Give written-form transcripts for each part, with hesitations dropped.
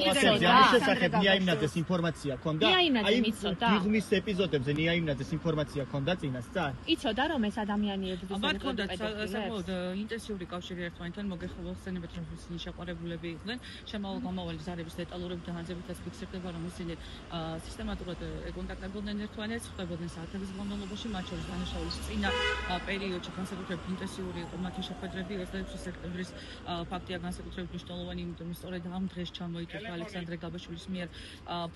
ამის შესახებ ნიაიმნაძეს ინფორმაცია ჰქონდა? გიღმის ეპიზოდებზე ნიაიმნაძეს ინფორმაცია ჰქონდა წინასწარ? იცოდა რომ ეს ადამიანი ებრძვის მათ ჰქონდა საკმაოდ ინტენსიური კავშირი ერთმანეთთან, მოგეხმარებათ რომ ისინი შეყვარებულები იყვნენ. შემავალ გამავალი ზარების დეტალურები და განზებითაც ფიქსირდება რომ ისინი სისტემატურად ეკონტაქტებოდნენ ერთმანეთს, ხვდებოდნენ საათების განმავლობაში, მათ შორის დანაშაულის წინა პერიოდში განსაკუთრებით ინტენსიური იყო მათი შეხვედრები 26 სექტემბრის ფაქტია განსაკუთრებით მნიშვნელოვანი, იმიტომ რომ სწორედ ამ დღეს ჩამოიტვირთა ალექსანდრე გაბაშვილის მიერ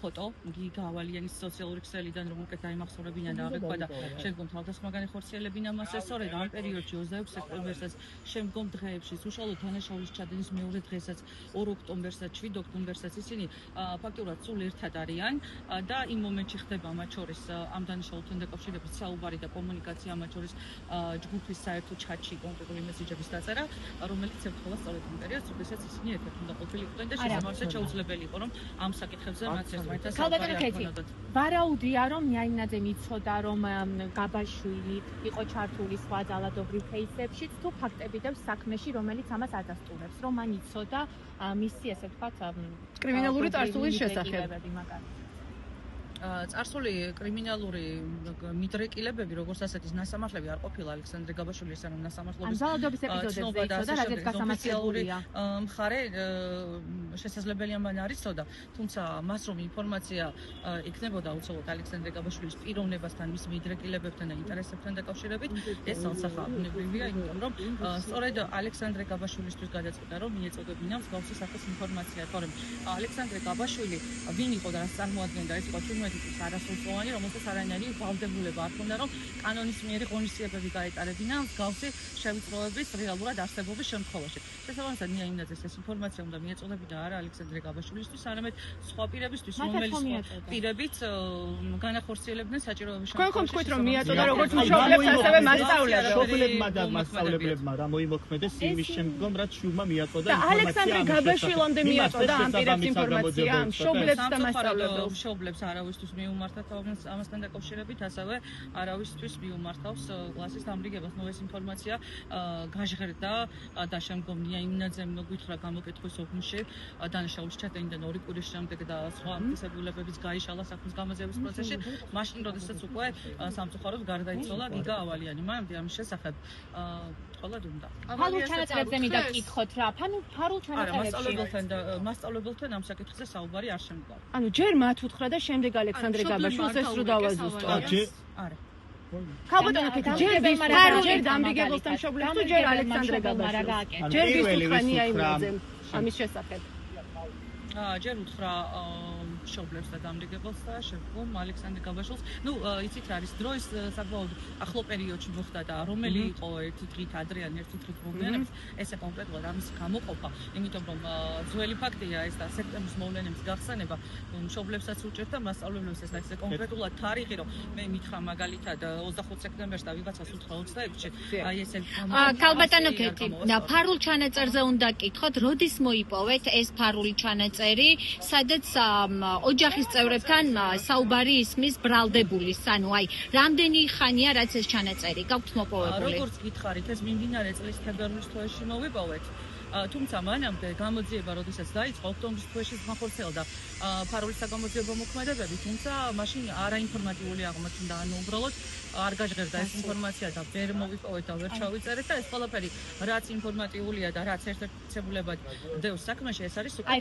ფოტო გიგა ავალიანის სოციალური ქსელიდან, რომ უკეთ დაიმახსოვრებინა და აღეკვა და შემდგომ თავდასხმა განეხორციელებინა მასზე. სწორედ ამ პერიოდში 26 სექტემბერსაც, შემდგომ დღეებში, უშუალოდ დანაშაულის ჩადენის მეორე დღესაც, 2 ოქტომბერსაც, 7 ოქტომბერსაც ისინი ფაქტურად სულ ერთად არიან და იმ მომენტში ხდება მათ შორის ამ დანაშაულთან დაკავშირებით საუბარი და კომუნიკაცია მათ შორის ჯგუფის საერთო ჩატში კონკრეტული მესიჯების დაწერა, რომელიც ემთხვევა სწორედ იმ პერიოდს, როდესაც ისინი ერთად უნდა ყოფილიყვნენ და შესაბამისად შეუძლებელი იყო, რომ ამ საკითხებზე მათ ერთმანეთთან საუბარი აღქონოდათ. ვარაუდია, რომ ნიაიმნაძემ იცოდა, რომ გაბაშვილი იყო ჩართული სხვა ძალადობრივ кейსებშიც, თუ ფაქტები დევს საქმეში, რომელიც ამას ადასტურებს, რომ მან იცოდა მისი, ესე ვთქვათ, კრიმინალური წარსულის შესახებ. წარსული კრიმინალური მიდრეკილებები, როგორც ასეთის ნასამართლები არ ყოფილა ალექსანდრე გაბაშვილის ანუ ნასამართლობის ძალადობის ეპიზოდებზე იცოდა, რადგან გასამართლებულია. მხარე შესაძლებელია მან არ იცოდა, თუმცა მას რომ ინფორმაცია იქნებოდა უცოლოდ ალექსანდრე გაბაშვილის პიროვნებასთან, მის მიდრეკილებებთან და ინტერესებთან დაკავშირებით, ეს სალსახაობნებრივია, იმიტომ რომ სწორედ ალექსანდრე გაბაშვილისთვის გადაწყვიტა, რომ მიეწოდებინა მსგავსი სახის ინფორმაცია, თორემ ალექსანდრე გაბაშვილი ვინ იყო და რას წარმოადგენდა, ეს იყო არასრულწლოვანი, რომელსაც არანაირი ვალდებულება არ ჰქონდა, რომ კანონის მიერი ღონისძიებები გაეტარებინა მსგავსი შევიწროების რეალურად არსებობის შემთხვევაში. შესაბამისად, ნიაიმნაძეს ეს ინფორმაცია უნდა მიეწოდებინა არა ალექსანდრე გაბაშვილისთვის, არამედ სხვა პირებისთვის, რომელიც პირებიც განახორციელებდნენ საჭიროების შემთხვევაში. თქვენ თქვით, რომ მიაწოდა როგორც მშობლებს, ასევე მასწავლებლებს. მშობლებმა და მასწავლებლებმა რა მოიმოქმედეს იმის შემდგომ, რაც შუმა მიაწოდა ინფორმაცია. და ალექსანდრე გაბაშვილამდე მიაწოდა ამ პირებს ინფორმაცია, მშობლებს და მასწავლებლებს. მშობლებს არავისთვის მიუმართათ ამასთან დაკავშირებით, ასევე არავისთვის მიუმართავს კლასის დამრიგებას. ეს ინფორმაცია გაჟღერდა და შემდგომ ნიაიმნაძემ მოგვითხრა გამოკითხვის ოფისში დანაშაულის ჩადენიდან 2 კვირის შემდეგ და სხვა მისებულებებიც გაიშალა საქმის გამოძიების პროცესში. მაშინ, როდესაც უკვე სამწუხაროდ გარდაიცვალა გიგა ავალიანი, მანამდე ამის შესახებ თვალად უნდა. ფარულ ჩანაწერებზე მინდა გკითხოთ რა. ფარულ ჩანაწერებში მასწავლებელთან ამ საკითხზე საუბარი არ შემდგარა. ანუ ჯერ მათ უთხრა და შემდეგ ალექსანდრე გაბაშვილს ეს რო დავაზუსტო. არა. ქალბატონო, ჯერ დამრიგებელთან მშობლებს თუ ჯერ ალექსანდრე გაბაშვილს. ჯერ ვის უთხრა ნიაიმნაძემ ამის შესახებ. ჯერ უთხრა მშობლებს და დამრიგებელს და შემდგომ ალექსანდრე გაბაშვილს. იცით რა არის დროის საკმაოდ ახლო პერიოდში მოხდა და რომელი იყო ერთი დღით ადრე ან ერთი დღით მოგვიანებით, ესე კონკრეტულად ამის გამოყოფა, იმიტომ რომ ძველი ფაქტია ეს და სექტემბრის მოვლენების გახსენება მშობლებსაც უჭერდა, მასწავლებლებს ეს და კონკრეტულად თარიღი, რომ მე მითხრა მაგალითად 25 სექტემბერს და ვიღაცას უთხრა 26-ში. აი ესე ქალბატონო კეთი, და ფარულ ჩანაწერზე უნდა გკითხოთ, როდის მოიპოვეთ ეს ფარული ჩანაწერი, სადაც ოჯახის წევრებთან საუბარი ისმის ბრალდებულის, ანუ აი, რამდენი ხანია რაც ეს ჩანაწერი გაქვთ მოპოვებული? როგორც გითხარით, ეს მიმდინარე წლის თებერვლის თვეში მოვიპოვეთ. თუმცა მანამდე გამოძიება, როდესაც დაიწყო ოქტომბრის თვეში განხორციელდა ფარული საგამოძიებო მოქმედებები, თუმცა მაშინ არაინფორმატიული აღმოჩნდა, ანუ უბრალოდ არ გაჟღერდა ეს ინფორმაცია და ვერ მოვიპოვეთ და ვერ ჩავიწერეთ და ეს ყველაფერი რაც ინფორმატიულია და რაც ერთ-ერთებულებად დევს საქმეში, ეს არის უკვე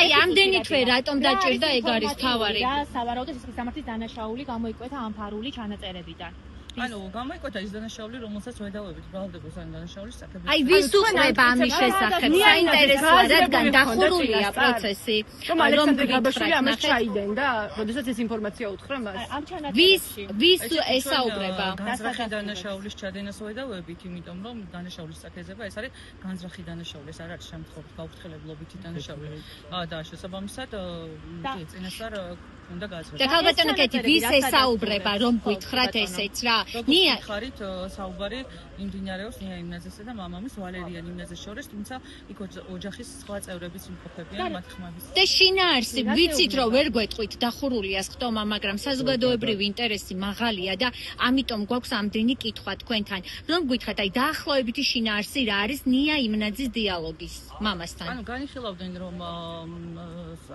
აი, ამდენი თვე რატომ დაჭირდა, ეგ არის თავარი. რა სავარაუდოდ ის სამართლის დანაშაული გამოიკვეთა ამ ფარული ჩანაწერებიდან. ანუ გამოიკვეთა ის დანაშაული, რომელსაც ვედავებით ბრალდებულს ან დანაშაულის საკითხები. აი, ვის უყურება ამის შესახებ? საინტერესოა, რადგან დახურულია პროცესი. რომ ალექსანდრე გაბაშვილი ამას ჩაიდენ და როდესაც ეს ინფორმაცია უთხრა მას. ამ ჩანაწერებში ვის ესაუბრება? განზრახი დანაშაულის ჩადენას ვედავებით, იმიტომ რომ დანაშაულის საკითხება ეს არის განზრახი დანაშაული, ეს არ არის შემთხვევით გაუფრთხილებლობითი დანაშაული. და შესაბამისად წინასწარ უნდა გააზრება. და ქალბატონო კეთი, ვის ესაუბრება, რომ გითხრათ ესეც რა? ნია ხარით საუბარი იმდინარეობს ნია იმნაძესა და მამამის ვალერიან იმნაძეს შორის, თუმცა იქ ოჯახის სხვა წევრებიც იმყოფებიან მათ ხმების. და შინაარსი ვიცით რომ ვერ გვეტყვით დახურულია ხტომა, მაგრამ საზოგადოებრივი ინტერესი მაღალია და ამიტომ გვაქვს ამდენი კითხვა თქვენთან. რომ გითხრათ, აი დაახლოებითი შინაარსი რა არის ნია იმნაძის დიალოგის მამასთან? ანუ განიხილავდნენ რომ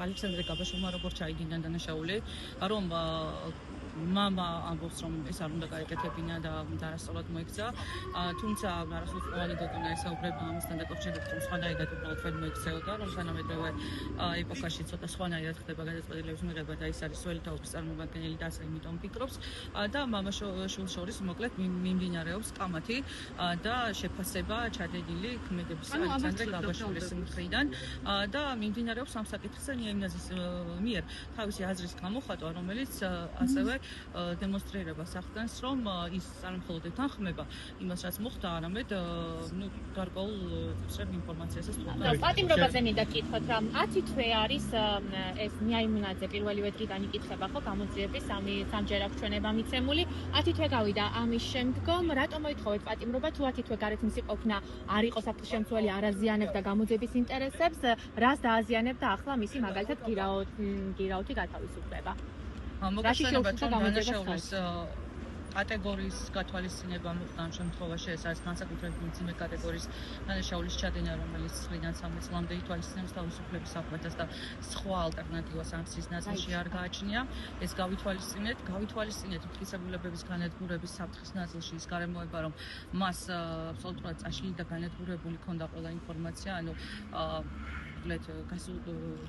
ალექსანდრე გაბაშოვმა როგორ ჩაიდინა დანაშაული, რომ მამა ამბობს რომ ეს არ უნდა გაეკეთებინა და არასწორად მოიქცა, თუმცა არასრულყოფილი დეტონა ესაუბრება ამასთან დაკავშირებით, რომ სხვანაირად უბრალოდ ვერ მოიქცეოდა, რომ თანამედროვე ეპოქაში ცოტა სხვანაირად ხდება გადაწყვეტილების მიღება და ის არის ძველი თაობის წარმომადგენელი და ასე იმიტომ ფიქრობს და მამა-შვილს შორის მოკლედ მიმდინარეობს კამათი და შეფასება ჩადენილი ქმედების ალექსანდრე გაბაშვილის მხრიდან და მიმდინარეობს ამ საკითხზე ნია იმნაძის მიერ თავისი აზრის გამოხატვა, რომელიც ასევე დემონსტრირებას ახდენს, რომ ის არ მხოლოდ ეთანხმება იმას, რაც მოხდა, არამედ გარკვეულ წრებ ინფორმაციასაც მოხდა. პატიმრობაზე მინდა გკითხოთ, რომ 10 თვე არის ეს ნია იმნაძე პირველივე დღიდან იკითხება ხო გამოძიების სამჯერ აქვს ჩვენება მიცემული. 10 თვე გავიდა ამის შემდგომ, რატომ მოითხოვეთ პატიმრობა თუ 10 თვე გარეთ მისი ყოფნა არ იყო საფრთხესამცველი, არ აზიანებდა გამოძიების ინტერესებს, რას დააზიანებდა ახლა მისი მაგალითად გირაოთი გათავისუფლება? მოგესალმებით, რომ დანაშაულის კატეგორიის გათვალისწინება მოხდა ამ შემთხვევაში, ეს არის განსაკუთრებით მძიმე კატეგორიის დანაშაულის ჩადენა, რომელიც წლიდან 13 წლამდე ითვალისწინებს თავისუფლების საფრთხეს და სხვა ალტერნატივა სანქციის ნაწილში არ გააჩნია. ეს გავითვალისწინეთ მტკიცებულებების განადგურების საფრთხის ნაწილში ის გარემოება, რომ მას აბსოლუტურად წაშლილი და განადგურებული ჰქონდა ყველა ინფორმაცია, ანუ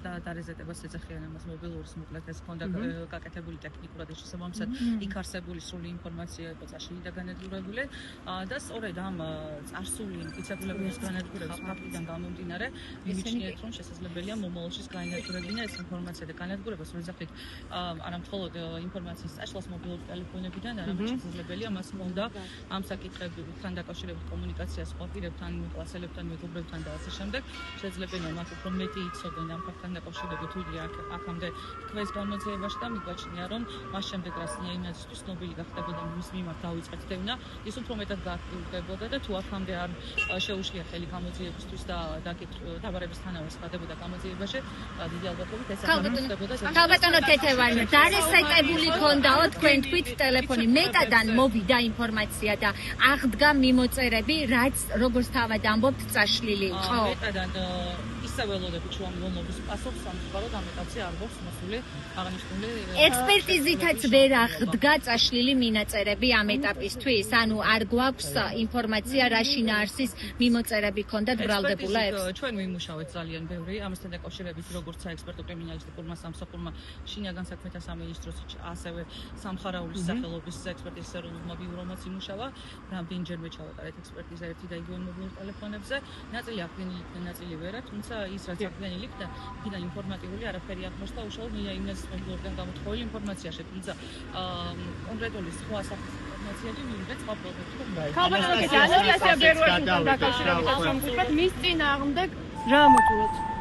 და დარეზეტებას ეძახიან ამას მობილურის მოკლედ ეს ჰქონდა გაკეთებული ტექნიკურად და შესაბამისად იქ არსებული სრული ინფორმაცია იყო წაშლილი და განადგურებული და სწორედ ამ წარსული მტკიცებულების განადგურების ფაქტიდან გამომდინარე მივიჩნიეთ რომ შესაძლებელია მომავალშიც განადგურებინა ეს ინფორმაცია და განადგურება სრული სახით არა მხოლოდ ინფორმაციის წაშლას მობილური ტელეფონებიდან, არამედ შესაძლებელია მას ჰქონდა ამ საკითხებთან დაკავშირებით კომუნიკაცია სხვა პირებთან, კლასელებთან, მეგობრებთან და ასე შემდეგ. შესაძლებელია მათ მეტი იცოდნენ ამ ფაქტთან დაკავშირებით ვიდრე აქამდე თქვენს გამოძიებაში და მიგვაჩნია რომ მას შემდეგ რაც ნია იმნაძისთვის ცნობილი გახდებოდა მის მიმართ დავიწყეთ დევნა, ის უფრო მეტად გააქტიურდებოდა და თუ აქამდე არ შეუშლია ხელი გამოძიებისთვის და დაბარებისთანავე ხდებოდა გამოძიებაში, დიდი ალბათობით ეს არ ხდებოდა. ქალბატონო თეთევანი, დარესეტებული ქონდაო თქვენ თქვით ტელეფონი, მეტადან მოვიდა ინფორმაცია და აღდგა მიმოწერები, რაც როგორც თავად ამბობთ წაშლილი იყო. მეტადან ველოდებით რომ მომობის პასუხს სამწუხაროდ ამ ეტაპზე არ გვაქვს მოსული აღნიშნული ექსპერტიზითაც ვერ აღდგა წაშლილი მინაწერები ამ ეტაპისთვის, ანუ არ გვაქვს ინფორმაცია რა შინაარსის მიმოწერები ჰქონდათ ბრალდებულებს. ჩვენ ვიმუშავეთ ძალიან ბევრი ამასთან დაკავშირებით, როგორც საექსპერტო კრიმინალისტიკურმა სამსახურმა, შინაგან საქმეთა სამინისტროს, ასევე სამხარაულის სახელობის ექსპერტიზის ეროვნულმა ბიურომაც იმუშავა. რამდენჯერმე ჩავატარეთ ექსპერტიზა ერთი და იგივე მობილურ ტელეფონებზე, ნაწილი აღდგენილი იქნა, ნაწილი ვერა, თუმცა ის რაც აღდგენილი იქნა, იქიდან ინფორმატიული არაფერი აღმოჩნდა, უშუალოდ ნია იმნაძის მობილურიდან გამოთხოვილი ინფორმაციაში, თუმცა კონკრეტული სხვა საფრთხის ინფორმაციები მივიღეთ სხვა პროდუქტებიდან. ქალბატონო კეთი, ანალიზია ბერვაში დაკავშირებით ამ საკითხთან, მის წინააღმდეგ რა მოწვევთ?